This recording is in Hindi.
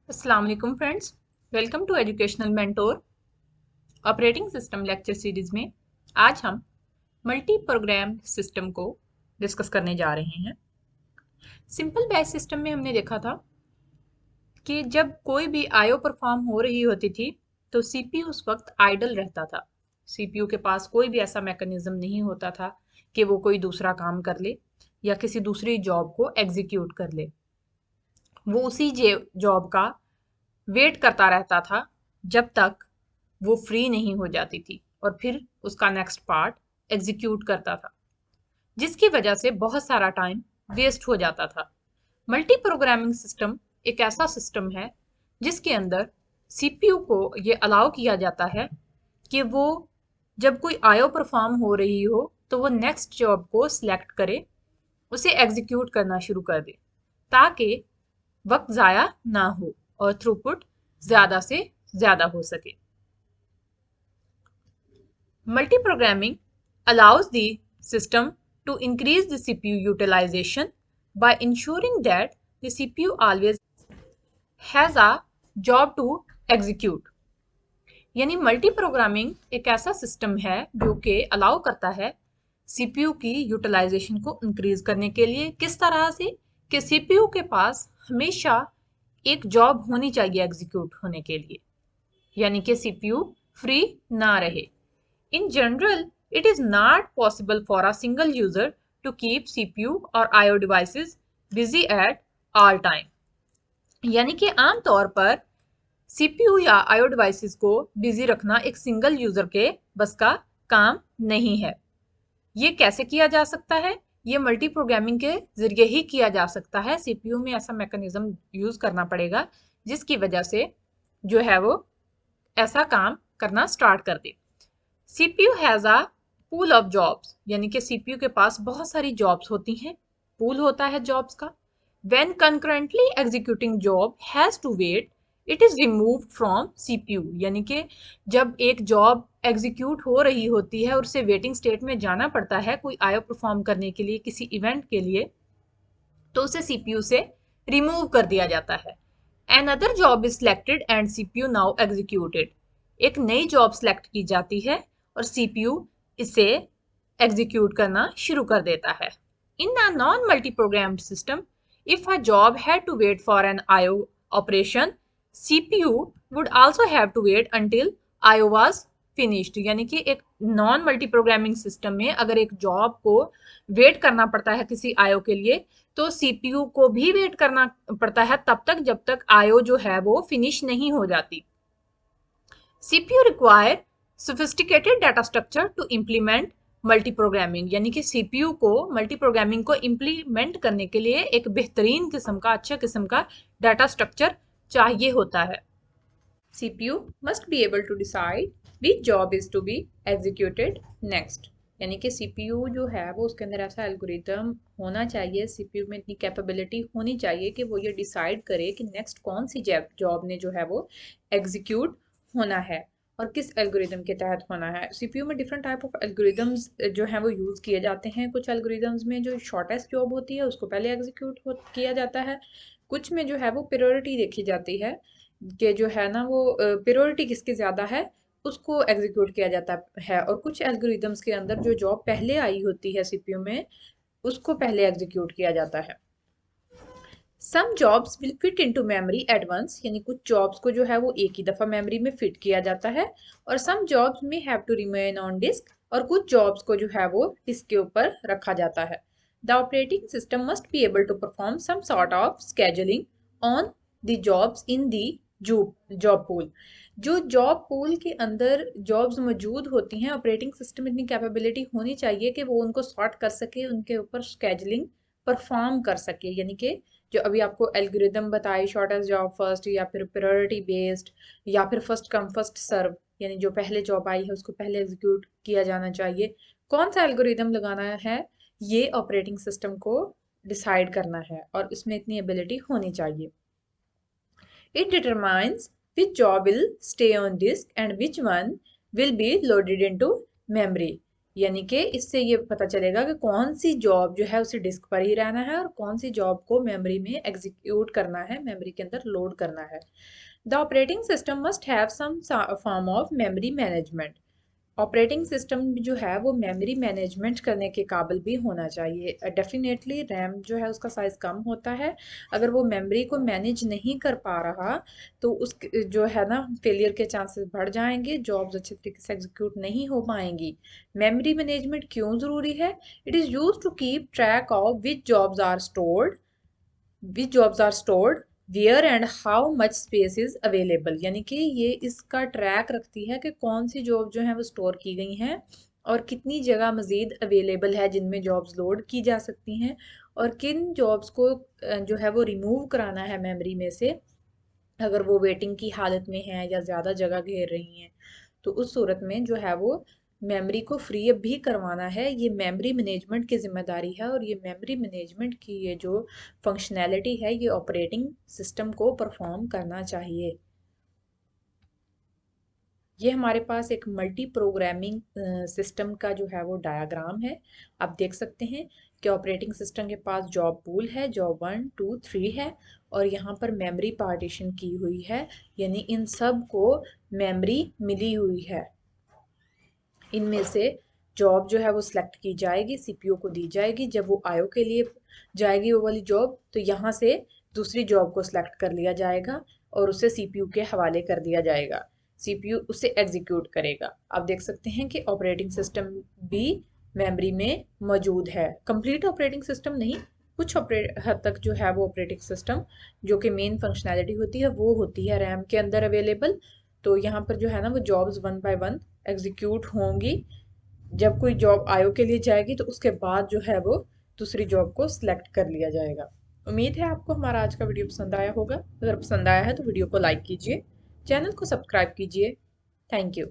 अस्सलाम वालेकुम friends, welcome to educational mentor operating system lecture series में आज हम मल्टी प्रोग्राम सिस्टम को डिस्कस करने जा रहे हैं। सिंपल बैच सिस्टम में हमने देखा था कि जब कोई भी आईओ परफॉर्म हो रही होती थी तो सीपीयू उस वक्त आइडल रहता था। सीपीयू के पास कोई भी ऐसा मैकेनिज्म नहीं होता था कि वो कोई दूसरा काम कर ले या किसी दूसरी जॉब को एग्जीक्यूट कर ले। वो उसी जॉब का वेट करता रहता था जब तक वो फ्री नहीं हो जाती थी और फिर उसका नेक्स्ट पार्ट एग्जीक्यूट करता था, जिसकी वजह से बहुत सारा टाइम वेस्ट हो जाता था। मल्टी प्रोग्रामिंग सिस्टम एक ऐसा सिस्टम है जिसके अंदर सीपीयू को ये अलाउ किया जाता है कि वो जब कोई आयो परफॉर्म हो रही हो तो वो नेक्स्ट जॉब को सिलेक्ट करे, उसे एग्जीक्यूट करना शुरू कर दे ताकि वक्त ज़ाया ना हो और थ्रूपुट ज़्यादा से ज़्यादा हो सके। Multiprogramming allows the system to increase the CPU utilization by ensuring that the CPU always has a job to execute। यानी मल्टी प्रोग्रामिंग एक ऐसा सिस्टम है जो कि अलाउ करता है सीपीयू की यूटिलाइजेशन को इंक्रीज करने के लिए। किस तरह से कि सीपीयू के पास हमेशा एक जॉब होनी चाहिए एग्जीक्यूट होने के लिए, यानी कि सीपीयू फ्री ना रहे। In general, it is not possible for a single user to keep CPU और IO devices busy at all time। यानी कि आम तौर पर CPU या IO devices को बिजी रखना एक सिंगल यूजर के बस का काम नहीं है। ये कैसे किया जा सकता है? ये मल्टी प्रोग्रामिंग के जरिए ही किया जा सकता है। CPU में ऐसा मैकेनिज्म यूज करना पड़ेगा जिसकी वजह से जो है वो ऐसा काम करना स्टार्ट कर दे। CPU has a pool of jobs, यानी कि सीपीयू के पास बहुत सारी जॉब्स होती हैं, पूल होता है जॉब्स का। When concurrently executing job has to wait, it is removed from CPU. यानी कि जब एक जॉब एग्जीक्यूट हो रही होती है और उसे वेटिंग स्टेट में जाना पड़ता है कोई आयो परफॉर्म करने के लिए, किसी इवेंट के लिए, तो उसे सीपीयू से रिमूव कर दिया जाता है। Another job is selected and CPU now executed। एक नई जॉब सेलेक्ट की जाती है और सीपीयू इसे एग्जीक्यूट करना शुरू कर देता है। In a non-multi-programmed system, if a job had to wait for an IO operation, CPU would also have to wait until IO was finished। यानी कि एक नॉन मल्टी प्रोग्रामिंग सिस्टम में अगर एक जॉब को वेट करना पड़ता है किसी आयो के लिए, तो सीपीयू को भी वेट करना पड़ता है तब तक जब तक आयो जो है वो फिनिश नहीं हो जाती। CPU require sophisticated data structure to implement multi programming. यानी कि सीपीयू को मल्टी प्रोग्रामिंग को इम्प्लीमेंट करने के लिए एक बेहतरीन किस्म का, अच्छा किस्म का डाटा स्ट्रक्चर चाहिए होता है। CPU must be able to decide which job is to be executed next। यानी कि CPU जो है वो उसके अंदर ऐसा एल्गोरिदम होना चाहिए, CPU में इतनी कैपेबिलिटी होनी चाहिए कि वो ये डिसाइड करे कि नेक्स्ट कौन सी जॉब ने जो है वो एग्जीक्यूट होना है और किस एल्गोरिदम के तहत होना है। CPU में डिफरेंट टाइप ऑफ एल्गोरिदम्स जो हैं वो यूज़ किए जाते हैं। कुछ एल्गोरिदम्स में जो शॉर्टेस्ट जॉब होती है उसको पहले एग्जीक्यूट किया जाता है, कुछ में जो है वो प्रायोरिटी देखी जाती है कि जो है ना वो प्रायोरिटी किसकी ज़्यादा है उसको एग्जीक्यूट किया जाता है, और कुछ एल्गोरिदम्स के अंदर जो जॉब पहले आई होती है सीपीयू में उसको पहले एग्जीक्यूट किया जाता है। Some jobs will fit into memory at once. यानी कुछ जॉब्स को जो है वो एक ही दफ़ा मेमोरी में फिट किया जाता है, और some jobs may have to remain on disk, और कुछ जॉब्स को जो है वो डिस्क के ऊपर रखा जाता है। The operating system must be able to perform some sort of scheduling on the jobs in the job pool. जो जॉब पूल के अंदर जॉब्स मौजूद होती हैं, ऑपरेटिंग सिस्टम इतनी कैपेबिलिटी होनी चाहिए कि वो उनको सॉर्ट कर सके, उनके ऊपर स्केड्यूलिंग परफॉर्म कर सके। यानी कि जो अभी आपको एल्गोरिदम बताई, शॉर्टेस्ट जॉब फर्स्ट, या फिर प्रायोरिटी बेस्ड, या फिर फर्स्ट कम फर्स्ट सर्व, यानी जो पहले जॉब आई है उसको पहले एग्जीक्यूट किया जाना चाहिए। कौन सा एल्गोरिदम लगाना है ये ऑपरेटिंग सिस्टम को डिसाइड करना है और इसमें इतनी एबिलिटी होनी चाहिए। It determines which job will stay on disk and which one will be loaded into memory। यानी कि इससे ये पता चलेगा कि कौन सी जॉब जो है उसे डिस्क पर ही रहना है और कौन सी जॉब को मेमोरी में एग्जीक्यूट करना है, मेमोरी के अंदर लोड करना है। The operating system must have some form of memory management. Operating system जो है वो मेमोरी मैनेजमेंट करने के काबिल भी होना चाहिए। डेफिनेटली रैम जो है उसका साइज़ कम होता है, अगर वो मेमोरी को मैनेज नहीं कर पा रहा तो उस जो है ना फेलियर के चांसेस बढ़ जाएंगे, जॉब्स अच्छे तरीके से एग्जीक्यूट नहीं हो पाएंगी। मेमोरी मैनेजमेंट क्यों ज़रूरी है? It is use to keep track of which jobs are stored where and how much space is available. यानी कि ये इसका ट्रैक रखती है कि कौन सी जॉब जो है वो स्टोर की गई हैं और कितनी जगह मज़ीद अवेलेबल है जिनमें जॉब्स लोड की जा सकती हैं, और किन जॉब्स को जो है वो रिमूव कराना है मेमोरी में से अगर वो वेटिंग की हालत में है या ज़्यादा जगह घेर रही हैं। तो उस सूरत में जो है वो मेमोरी को फ्री अप भी करवाना है, ये मेमोरी मैनेजमेंट की जिम्मेदारी है। और ये मेमोरी मैनेजमेंट की ये जो फंक्शनैलिटी है ये ऑपरेटिंग सिस्टम को परफॉर्म करना चाहिए। ये हमारे पास एक मल्टी प्रोग्रामिंग सिस्टम का जो है वो डायग्राम है। आप देख सकते हैं कि ऑपरेटिंग सिस्टम के पास जॉब पूल है, जॉब 1 2 3 है, और यहाँ पर मेमोरी पार्टीशन की हुई है, यानी इन सब को मेमोरी मिली हुई है। इनमें से जॉब जो है वो सिलेक्ट की जाएगी, सीपीयू को दी जाएगी। जब वो आईओ के लिए जाएगी वो वाली जॉब, तो यहाँ से दूसरी जॉब को सिलेक्ट कर लिया जाएगा और उसे सीपीयू के हवाले कर दिया जाएगा, सीपीयू उसे एग्जीक्यूट करेगा। आप देख सकते हैं कि ऑपरेटिंग सिस्टम भी मेमोरी में मौजूद है। कंप्लीट ऑपरेटिंग सिस्टम नहीं, कुछ हद तक जो है वो ऑपरेटिंग सिस्टम जो कि मेन फंक्शनैलिटी होती है वो होती है रैम के अंदर अवेलेबल। तो यहाँ पर जो है ना वो जॉब्स 1 बाय 1 एग्जीक्यूट होंगी। जब कोई जॉब आईओ के लिए जाएगी तो उसके बाद जो है वो दूसरी जॉब को सिलेक्ट कर लिया जाएगा। उम्मीद है आपको हमारा आज का वीडियो पसंद आया होगा। अगर पसंद आया है तो वीडियो को लाइक कीजिए, चैनल को सब्सक्राइब कीजिए। Thank you.